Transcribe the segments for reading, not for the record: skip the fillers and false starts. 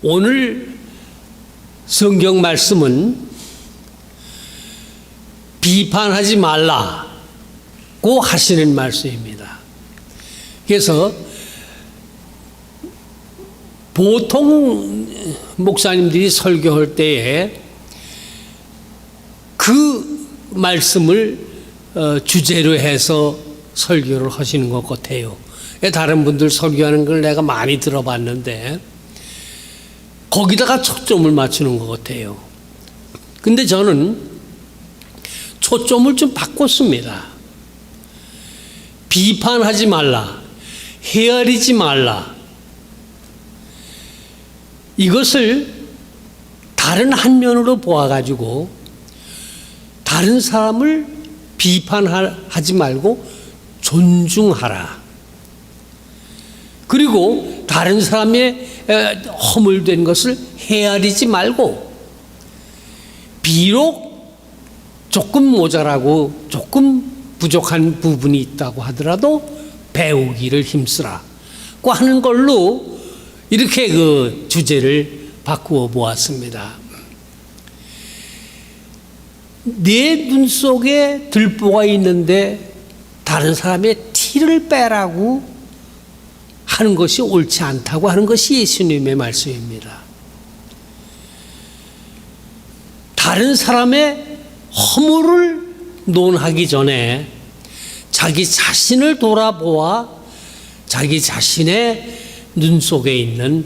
오늘 성경 말씀은 비판하지 말라고 하시는 말씀입니다. 그래서 보통 목사님들이 설교할 때에 그 말씀을 주제로 해서 설교를 하시는 것 같아요. 다른 분들 설교하는 걸 내가 많이 들어봤는데 거기다가 초점을 맞추는 것 같아요. 근데 저는 초점을 좀 바꿨습니다. 비판하지 말라, 헤아리지 말라. 이것을 다른 한 면으로 보아가지고 다른 사람을 비판하지 말고 존중하라. 그리고 다른 사람의 허물된 것을 헤아리지 말고 비록 조금 모자라고 조금 부족한 부분이 있다고 하더라도 배우기를 힘쓰라고 하는 걸로 이렇게 그 주제를 바꾸어 보았습니다. 내 눈 속에 들보가 있는데 다른 사람의 티를 빼라고 하는 것이 옳지 않다고 하는 것이 예수님의 말씀입니다. 다른 사람의 허물을 논하기 전에 자기 자신을 돌아보아 자기 자신의 눈 속에 있는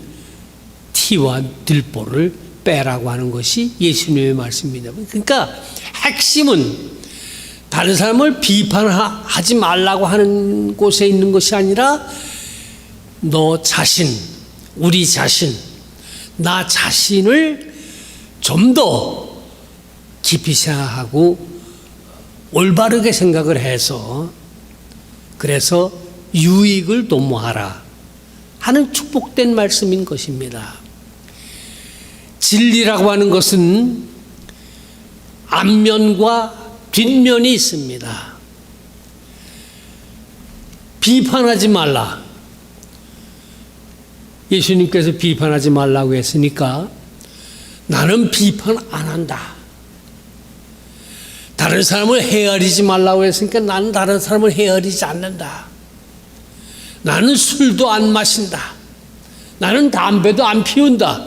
티와 들보를 빼라고 하는 것이 예수님의 말씀입니다. 그러니까 핵심은 다른 사람을 비판하지 말라고 하는 곳에 있는 것이 아니라 너 자신, 우리 자신, 나 자신을 좀 더 깊이 생각하고 올바르게 생각을 해서 그래서 유익을 도모하라 하는 축복된 말씀인 것입니다. 진리라고 하는 것은 앞면과 뒷면이 있습니다. 비판하지 말라. 예수님께서 비판하지 말라고 했으니까 나는 비판 안 한다. 다른 사람을 헤아리지 말라고 했으니까 나는 다른 사람을 헤아리지 않는다. 나는 술도 안 마신다. 나는 담배도 안 피운다.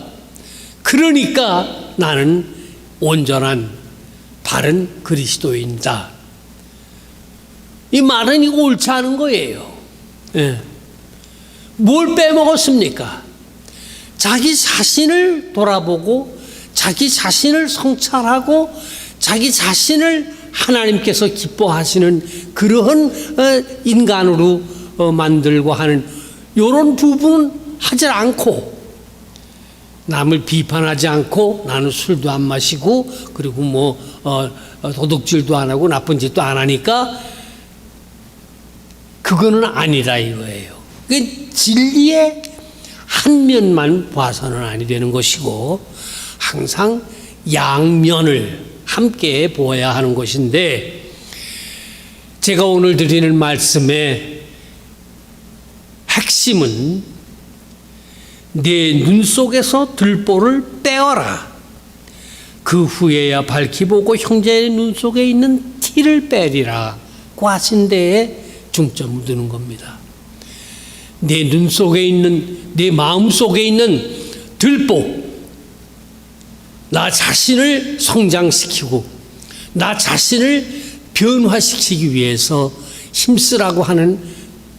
그러니까 나는 온전한 바른 그리스도인이다. 이 말은 이거 옳지 않은 거예요. 예. 뭘 빼먹었습니까? 자기 자신을 돌아보고 자기 자신을 성찰하고 자기 자신을 하나님께서 기뻐하시는 그러한 인간으로 만들고 하는 이런 부분은 하지 않고 남을 비판하지 않고 나는 술도 안 마시고 그리고 뭐 도둑질도 안 하고 나쁜 짓도 안 하니까 그거는 아니라 이거예요. 진리의 한 면만 봐서는 아니 되는 것이고 항상 양면을 함께 보아야 하는 것인데 제가 오늘 드리는 말씀의 핵심은 내 눈 속에서 들보를 떼어라. 그 후에야 밝히 보고 형제의 눈 속에 있는 티를 빼리라고 하신 데에 중점을 두는 겁니다. 내 눈 속에 있는 내 마음 속에 있는 들보 나 자신을 성장시키고 나 자신을 변화시키기 위해서 힘쓰라고 하는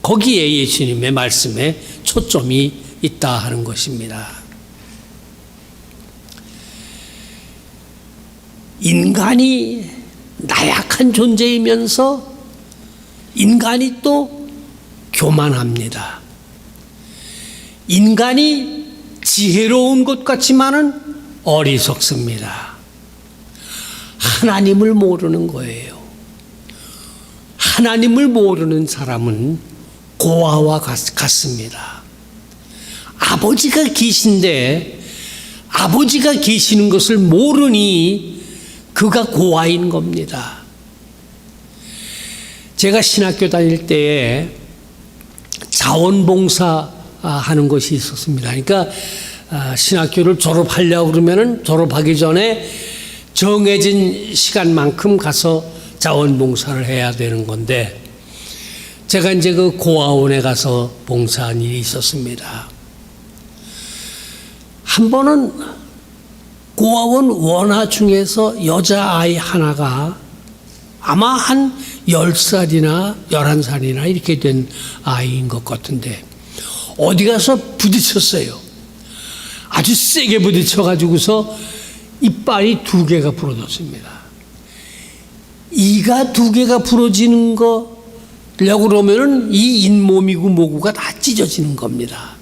거기에 예수님의 말씀에 초점이 있다 하는 것입니다. 인간이 나약한 존재이면서 인간이 또 교만합니다. 인간이 지혜로운 것 같지만은 어리석습니다. 하나님을 모르는 거예요. 하나님을 모르는 사람은 고아와 같습니다. 아버지가 계신데 아버지가 계시는 것을 모르니 그가 고아인 겁니다. 제가 신학교 다닐 때에 자원봉사 하는 것이 있었습니다. 그러니까 신학교를 졸업하려고 그러면은 졸업하기 전에 정해진 시간만큼 가서 자원봉사를 해야 되는 건데, 제가 이제 그 고아원에 가서 봉사한 일이 있었습니다. 한 번은 고아원 원아 중에서 여자아이 하나가 아마 한 10살이나 11살이나 이렇게 된 아이인 것 같은데, 어디 가서 부딪혔어요. 아주 세게 부딪혀가지고서 이빨이 2개가 부러졌습니다. 이가 2개가 부러지는 거려고 그러면은 이 잇몸이고 뭐고가 다 찢어지는 겁니다.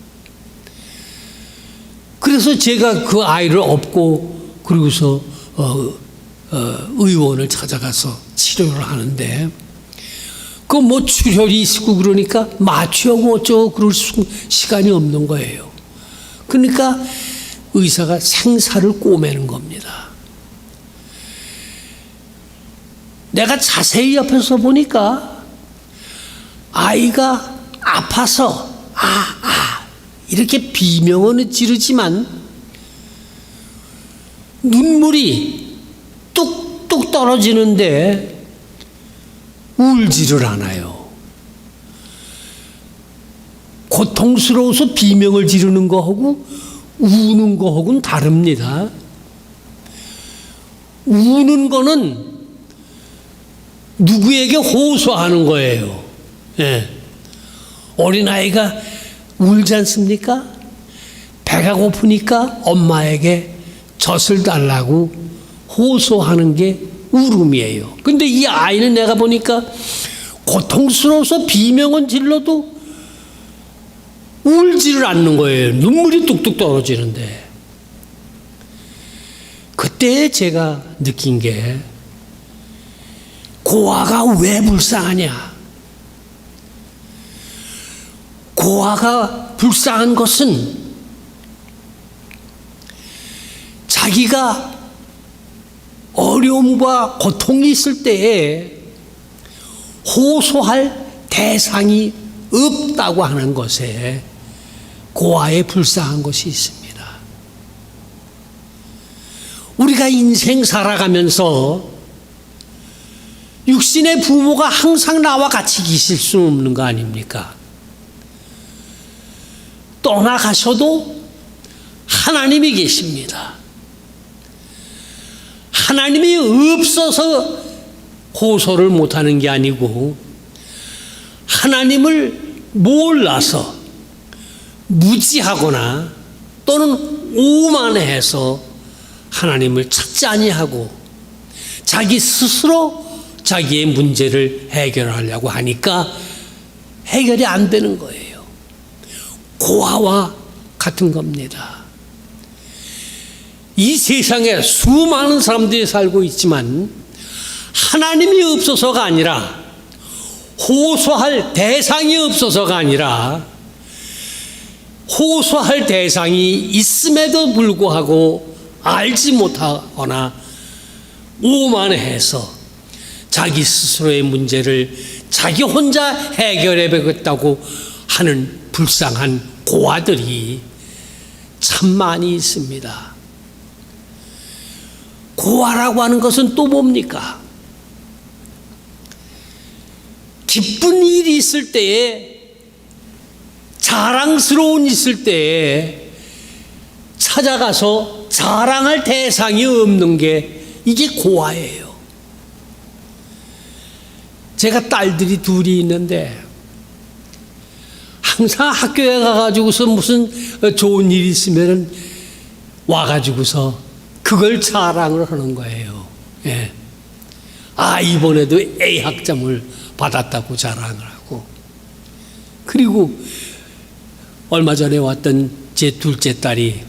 그래서 제가 그 아이를 업고 그러고서 의원을 찾아가서 치료를 하는데, 그 뭐 출혈이 있고 그러니까 마취하고 어쩌고 그럴 시간이 없는 거예요. 그러니까 의사가 생사를 꼬매는 겁니다. 내가 자세히 옆에서 보니까 아이가 아파서 이렇게 비명은 지르지만 눈물이 뚝뚝 떨어지는데 울지를 않아요. 고통스러워서 비명을 지르는 거하고 우는 거하고는 다릅니다. 우는 거는 누구에게 호소하는 거예요. 예. 어린아이가 울지 않습니까? 배가 고프니까 엄마에게 젖을 달라고 호소하는 게 울음이에요. 근데 이 아이는 내가 보니까 고통스러워서 비명은 질러도 울지를 않는 거예요. 눈물이 뚝뚝 떨어지는데. 그때 제가 느낀 게, 고아가 왜 불쌍하냐? 고아가 불쌍한 것은 자기가 어려움과 고통이 있을 때에 호소할 대상이 없다고 하는 것에 고아의 불쌍한 것이 있습니다. 우리가 인생 살아가면서 육신의 부모가 항상 나와 같이 계실 수 없는 거 아닙니까? 떠나가셔도 하나님이 계십니다. 하나님이 없어서 호소를 못하는 게 아니고, 하나님을 몰라서 무지하거나 또는 오만해서 하나님을 찾지 아니하고 자기 스스로 자기의 문제를 해결하려고 하니까 해결이 안 되는 거예요. 고아와 같은 겁니다. 이 세상에 수많은 사람들이 살고 있지만 하나님이 없어서가 아니라, 호소할 대상이 없어서가 아니라, 호소할 대상이 있음에도 불구하고 알지 못하거나 오만해서 자기 스스로의 문제를 자기 혼자 해결해 보겠다고 하는 불쌍한 고아들이 참 많이 있습니다. 고아라고 하는 것은 또 뭡니까? 기쁜 일이 있을 때에, 자랑스러운 일이 있을 때에 찾아가서 자랑할 대상이 없는 게 이게 고아예요. 제가 딸들이 2이 있는데 항상 학교에 가가지고서 무슨 좋은 일이 있으면 와가지고서 그걸 자랑을 하는 거예요. 예. 이번에도 A 학점을 받았다고 자랑을 하고, 그리고 얼마 전에 왔던 제 둘째 딸이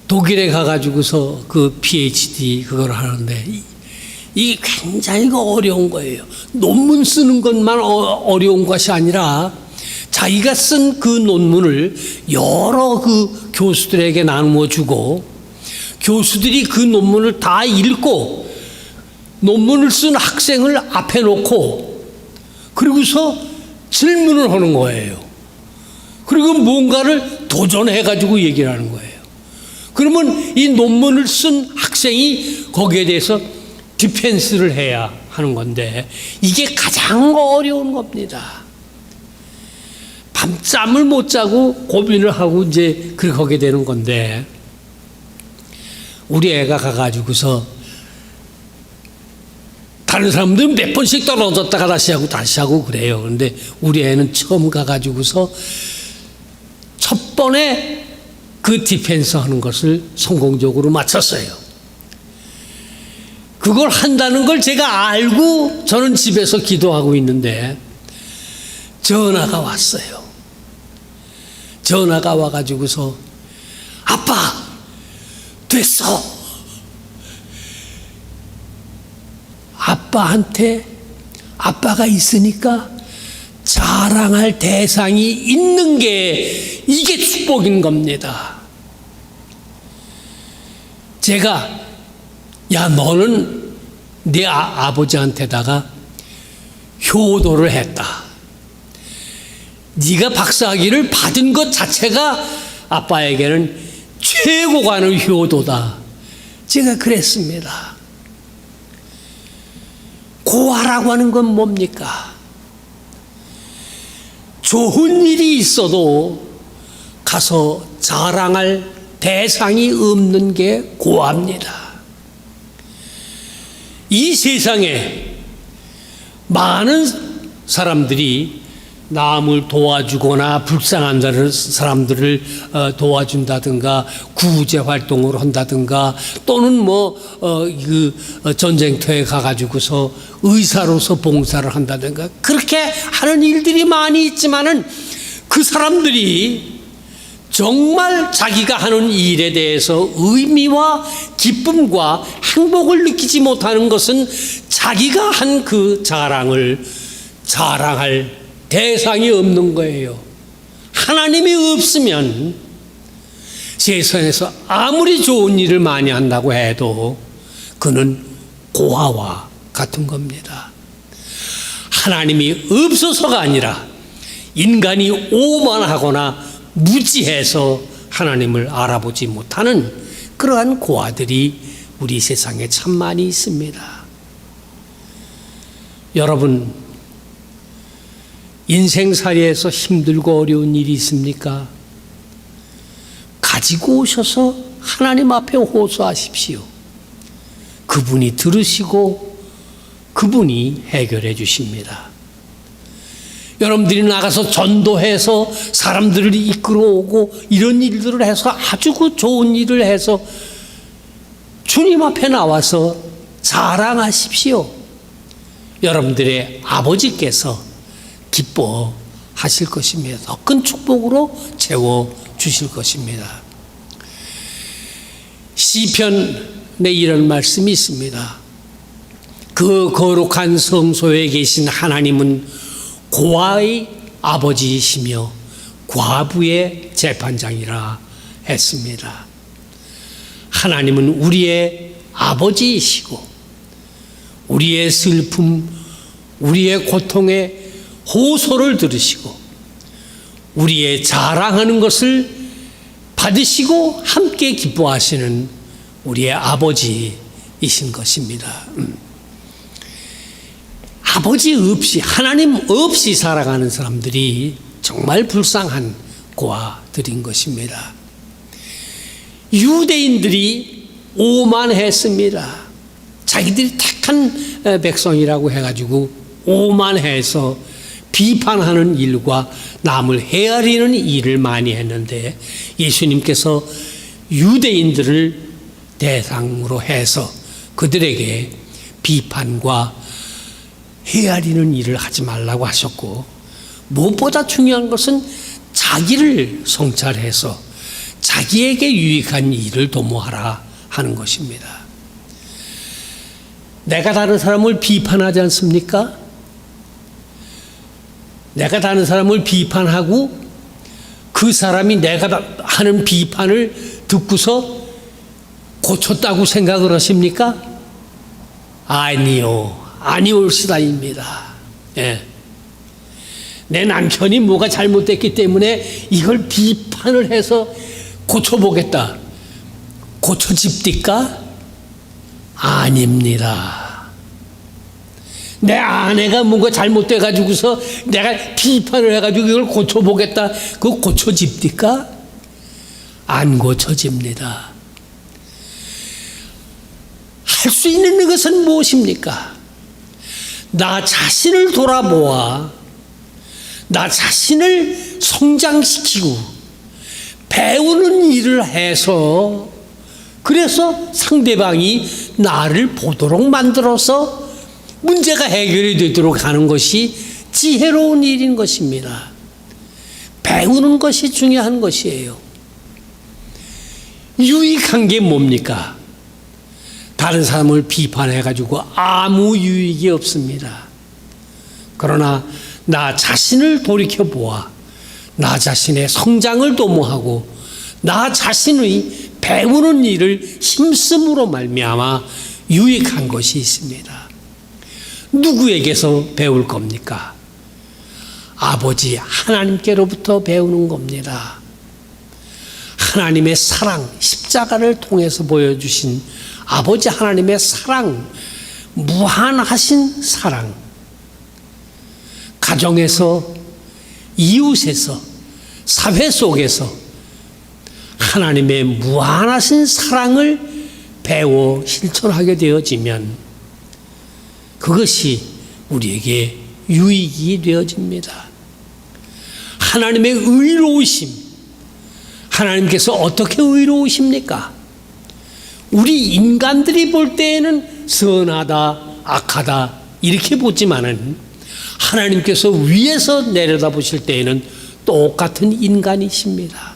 독일에 가가지고서 그 PhD 그걸 하는데, 이게 굉장히 어려운 거예요. 논문 쓰는 것만 어려운 것이 아니라 자기가 쓴 그 논문을 여러 그 교수들에게 나누어 주고, 교수들이 그 논문을 다 읽고 논문을 쓴 학생을 앞에 놓고 그러고서 질문을 하는 거예요. 그리고 뭔가를 도전해가지고 얘기를 하는 거예요. 그러면 이 논문을 쓴 학생이 거기에 대해서 디펜스를 해야 하는 건데 이게 가장 어려운 겁니다. 밤잠을 못 자고 고민을 하고 이제 그렇게 하게 되는 건데 우리 애가 가가지고서 다른 사람들은 몇 번씩 떨어졌다가 다시 하고 그래요. 그런데 우리 애는 처음 가가지고서 첫 번에 그 디펜스 하는 것을 성공적으로 마쳤어요. 그걸 한다는 걸 제가 알고 저는 집에서 기도하고 있는데 전화가 왔어요. 전화가 와가지고서 아빠 됐어. 아빠한테 아빠가 있으니까 자랑할 대상이 있는 게 이게 축복인 겁니다. 제가 야 너는 네 아버지한테다가 효도를 했다. 네가 박사학위를 받은 것 자체가 아빠에게는 최고 가는 효도다. 제가 그랬습니다. 고아라고 하는 건 뭡니까? 좋은 일이 있어도 가서 자랑할 대상이 없는 게 고아입니다. 이 세상에 많은 사람들이 남을 도와주거나 불쌍한 사람들을 도와준다든가 구제 활동을 한다든가 또는 전쟁터에 가가지고서 의사로서 봉사를 한다든가 그렇게 하는 일들이 많이 있지만은 그 사람들이 정말 자기가 하는 일에 대해서 의미와 기쁨과 행복을 느끼지 못하는 것은 자기가 한 그 자랑을 자랑할 대상이 없는 거예요. 하나님이 없으면 세상에서 아무리 좋은 일을 많이 한다고 해도 그는 고아와 같은 겁니다. 하나님이 없어서가 아니라 인간이 오만하거나 무지해서 하나님을 알아보지 못하는 그러한 고아들이 우리 세상에 참 많이 있습니다. 여러분, 인생살이에서 힘들고 어려운 일이 있습니까? 가지고 오셔서 하나님 앞에 호소하십시오. 그분이 들으시고 그분이 해결해 주십니다. 여러분들이 나가서 전도해서 사람들을 이끌어오고 이런 일들을 해서 아주 그 좋은 일을 해서 주님 앞에 나와서 자랑하십시오. 여러분들의 아버지께서 기뻐하실 것입니다. 더 큰 축복으로 채워주실 것입니다. 시편에 이런 말씀이 있습니다. 그 거룩한 성소에 계신 하나님은 고아의 아버지이시며 과부의 재판장이라 했습니다. 하나님은 우리의 아버지이시고 우리의 슬픔, 우리의 고통에 호소를 들으시고 우리의 자랑하는 것을 받으시고 함께 기뻐하시는 우리의 아버지이신 것입니다. 아버지 없이 하나님 없이 살아가는 사람들이 정말 불쌍한 고아들인 것입니다. 유대인들이 오만했습니다. 자기들이 택한 백성이라고 해가지고 오만해서 비판하는 일과 남을 헤아리는 일을 많이 했는데 예수님께서 유대인들을 대상으로 해서 그들에게 비판과 헤아리는 일을 하지 말라고 하셨고 무엇보다 중요한 것은 자기를 성찰해서 자기에게 유익한 일을 도모하라 하는 것입니다. 내가 다른 사람을 비판하지 않습니까? 내가 다른 사람을 비판하고 그 사람이 내가 하는 비판을 듣고서 고쳤다고 생각을 하십니까? 아니올시다입니다. 예. 내 남편이 뭐가 잘못됐기 때문에 이걸 비판을 해서 고쳐보겠다. 고쳐집니까? 아닙니다. 내 아내가 뭔가 잘못돼가지고서 내가 비판을 해가지고 이걸 고쳐보겠다. 그거 고쳐집니까? 안 고쳐집니다. 할 수 있는 것은 무엇입니까? 나 자신을 돌아보아 나 자신을 성장시키고 배우는 일을 해서 그래서 상대방이 나를 보도록 만들어서 문제가 해결이 되도록 하는 것이 지혜로운 일인 것입니다. 배우는 것이 중요한 것이에요. 유익한 게 뭡니까? 다른 사람을 비판해가지고 아무 유익이 없습니다. 그러나 나 자신을 돌이켜보아 나 자신의 성장을 도모하고 나 자신의 배우는 일을 힘씀으로 말미암아 유익한 것이 있습니다. 누구에게서 배울 겁니까? 아버지 하나님께로부터 배우는 겁니다. 하나님의 사랑, 십자가를 통해서 보여주신 아버지 하나님의 사랑, 무한하신 사랑, 가정에서, 이웃에서, 사회 속에서 하나님의 무한하신 사랑을 배워 실천하게 되어지면 그것이 우리에게 유익이 되어집니다. 하나님의 의로우심, 하나님께서 어떻게 의로우십니까? 우리 인간들이 볼 때에는 선하다, 악하다 이렇게 보지만은 하나님께서 위에서 내려다보실 때에는 똑같은 인간이십니다.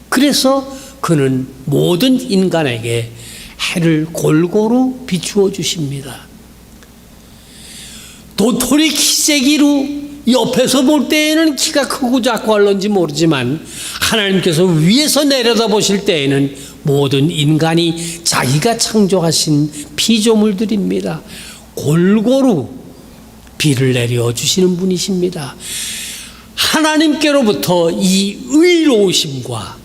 그래서 그는 모든 인간에게 해를 골고루 비추어 주십니다. 도토리 키재기로 옆에서 볼 때에는 키가 크고 작고 할런지 모르지만 하나님께서 위에서 내려다보실 때에는 모든 인간이 자기가 창조하신 피조물들입니다. 골고루 비를 내려주시는 분이십니다. 하나님께로부터 이 의로우심과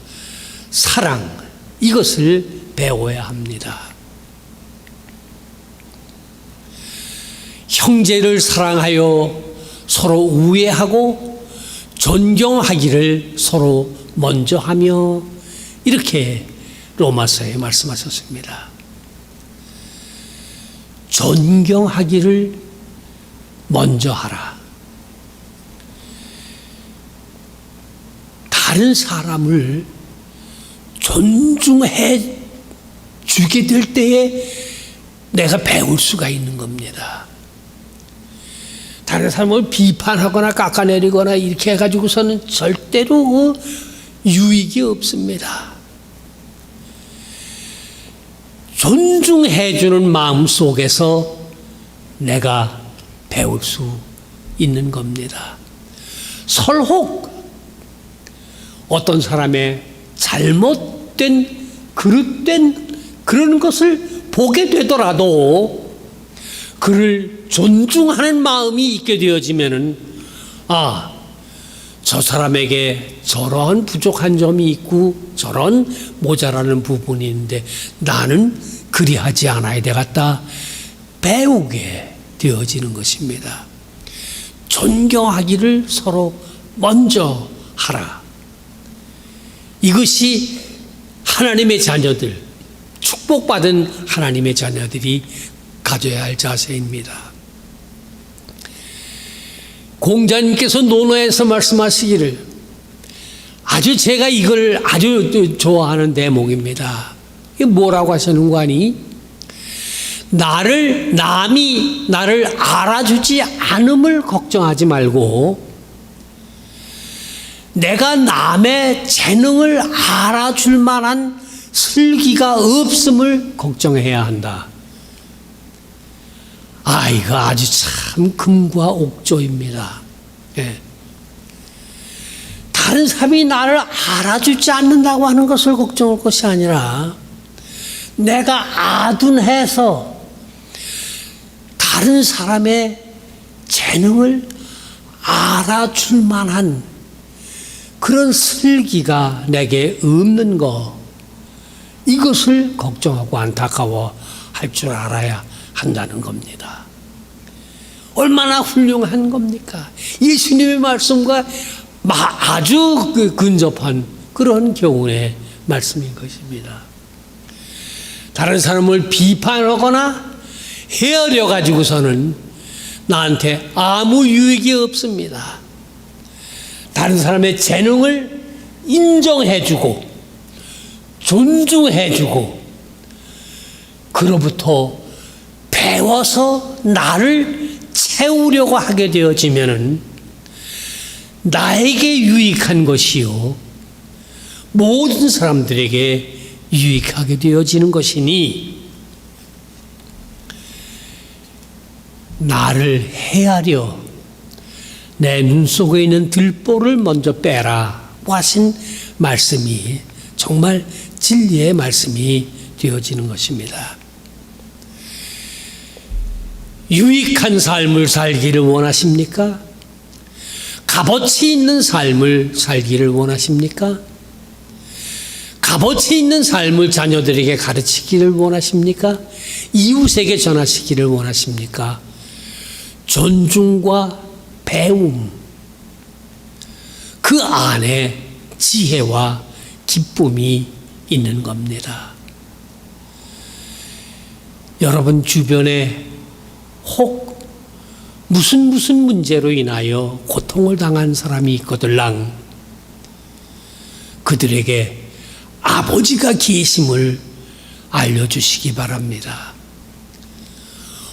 사랑, 이것을 배워야 합니다. 형제를 사랑하여 서로 우애하고 존경하기를 서로 먼저 하며 이렇게 로마서에 말씀하셨습니다. 존경하기를 먼저 하라. 다른 사람을 존중해 주게 될 때에 내가 배울 수가 있는 겁니다. 다른 사람을 비판하거나 깎아내리거나 이렇게 해가지고서는 절대로 유익이 없습니다. 존중해주는 마음 속에서 내가 배울 수 있는 겁니다. 설혹 어떤 사람의 잘못된 그릇된 그런 것을 보게 되더라도 그를 존중하는 마음이 있게 되어지면은 저 사람에게 저러한 부족한 점이 있고 저런 모자라는 부분이 있는데 나는 그리하지 않아야 되겠다 배우게 되어지는 것입니다. 존경하기를 서로 먼저 하라. 이것이 하나님의 자녀들, 축복받은 하나님의 자녀들이 가져야 할 자세입니다. 공자님께서 논어에서 말씀하시기를 제가 이걸 아주 좋아하는 대목입니다. 이게 뭐라고 하시는 거 아니? 남이 나를 알아주지 않음을 걱정하지 말고 내가 남의 재능을 알아줄 만한 슬기가 없음을 걱정해야 한다. 이거 아주 참 금과 옥조입니다. 예. 다른 사람이 나를 알아주지 않는다고 하는 것을 걱정할 것이 아니라 내가 아둔해서 다른 사람의 재능을 알아줄 만한 그런 슬기가 내게 없는 거, 이것을 걱정하고 안타까워 할 줄 알아야 한다는 겁니다. 얼마나 훌륭한 겁니까? 예수님의 말씀과 아주 근접한 그런 교훈의 말씀인 것입니다. 다른 사람을 비판하거나 헤아려 가지고서는 나한테 아무 유익이 없습니다. 다른 사람의 재능을 인정해주고 존중해주고 그로부터 배워서 나를 채우려고 하게 되어지면은 나에게 유익한 것이요 모든 사람들에게 유익하게 되어지는 것이니 나를 헤아려 내 눈 속에 있는 들보를 먼저 빼라고 하신 말씀이 정말 진리의 말씀이 되어지는 것입니다. 유익한 삶을 살기를 원하십니까? 값어치 있는 삶을 살기를 원하십니까? 값어치 있는 삶을 자녀들에게 가르치기를 원하십니까? 이웃에게 전하시기를 원하십니까? 존중과 배움, 그 안에 지혜와 기쁨이 있는 겁니다. 여러분 주변에 혹 무슨 문제로 인하여 고통을 당한 사람이 있거들랑 그들에게 아버지가 계심을 알려주시기 바랍니다.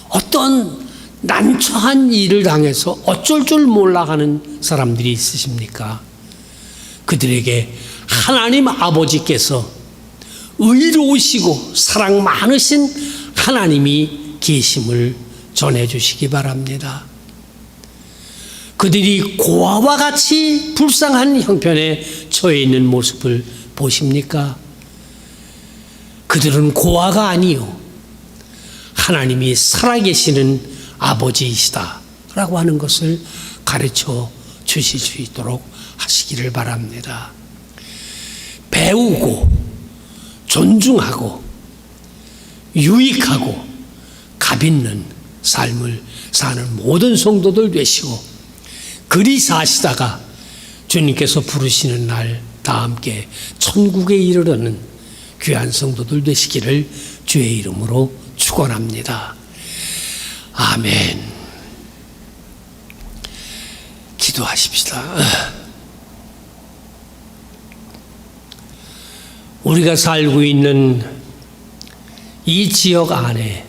어떤 난처한 일을 당해서 어쩔 줄 몰라 하는 사람들이 있으십니까? 그들에게 하나님 아버지께서 의로우시고 사랑 많으신 하나님이 계심을 전해주시기 바랍니다. 그들이 고아와 같이 불쌍한 형편에 처해 있는 모습을 보십니까? 그들은 고아가 아니요 하나님이 살아계시는 아버지이시다 라고 하는 것을 가르쳐 주실 수 있도록 하시기를 바랍니다. 배우고 존중하고 유익하고 값 있는 삶을 사는 모든 성도들 되시고 그리 사시다가 주님께서 부르시는 날 다 함께 천국에 이르르는 귀한 성도들 되시기를 주의 이름으로 축원합니다. 아멘. 기도하십시다. 우리가 살고 있는 이 지역 안에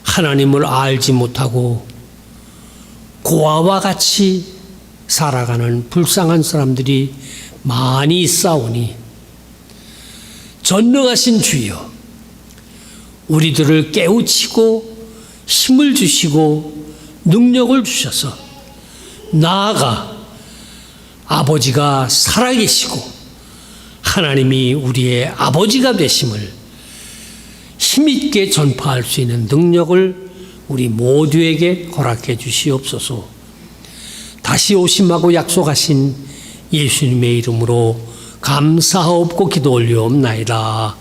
하나님을 알지 못하고 고아와 같이 살아가는 불쌍한 사람들이 많이 있사오니 전능하신 주여 우리들을 깨우치고 힘을 주시고 능력을 주셔서 나아가 아버지가 살아계시고 하나님이 우리의 아버지가 되심을 힘있게 전파할 수 있는 능력을 우리 모두에게 허락해 주시옵소서. 다시 오심하고 약속하신 예수님의 이름으로 감사하옵고 기도 올리옵나이다.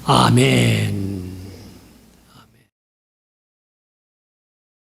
아멘.